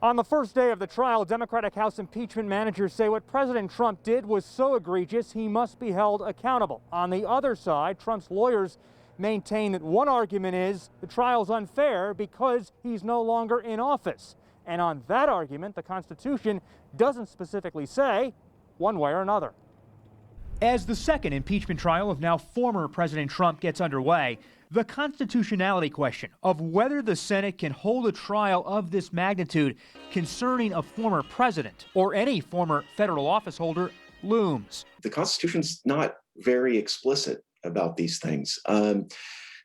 On the first day of the trial, Democratic House impeachment managers say what President Trump did was so egregious he must be held accountable. On the other side, Trump's lawyers maintain that one argument is the trial's unfair because he's no longer in office. And on that argument, the Constitution doesn't specifically say one way or another. As the second impeachment trial of now former President Trump gets underway, the constitutionality question of whether the Senate can hold a trial of this magnitude concerning a former president or any former federal office holder looms. The Constitution's not very explicit about these things.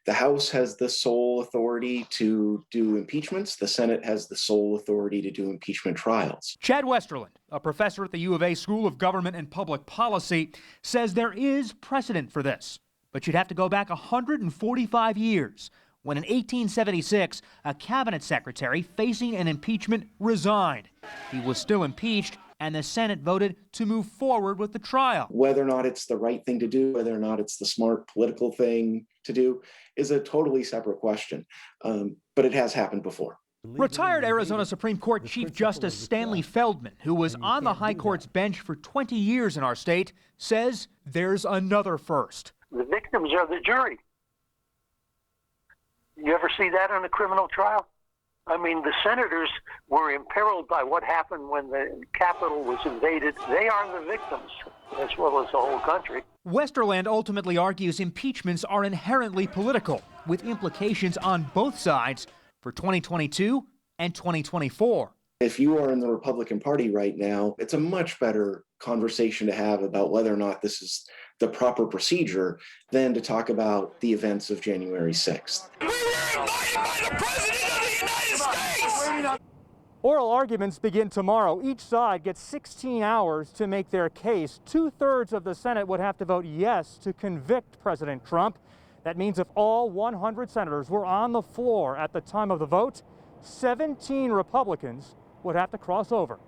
The House has the sole authority to do impeachments. The Senate has the sole authority to do impeachment trials. Chad Westerland, a professor at the U of A School of Government and Public Policy, says there is precedent for this. But you'd have to go back 145 years when in 1876, a cabinet secretary facing an impeachment resigned. He was still impeached, and the Senate voted to move forward with the trial. Whether or not it's the right thing to do, whether or not it's the smart political thing to do, is a totally separate question. But it has happened before. Retired Arizona Supreme Court Chief Justice Stanley Feldman, who was on the High Court's bench for 20 years in our state, says there's another first. The victims are the jury. You ever see that on a criminal trial? I mean, the senators were imperiled by what happened when the Capitol was invaded. They are the victims, as well as the whole country. Westerland ultimately argues impeachments are inherently political, with implications on both sides for 2022 and 2024. If you are in the Republican Party right now, it's a much better conversation to have about whether or not this is the proper procedure than to talk about the events of January 6th. We were invited by the President of the United States! Oral arguments begin tomorrow. Each side gets 16 hours to make their case. 2/3 of the Senate would have to vote yes to convict President Trump. That means if all 100 senators were on the floor at the time of the vote, 17 Republicans would have to cross over.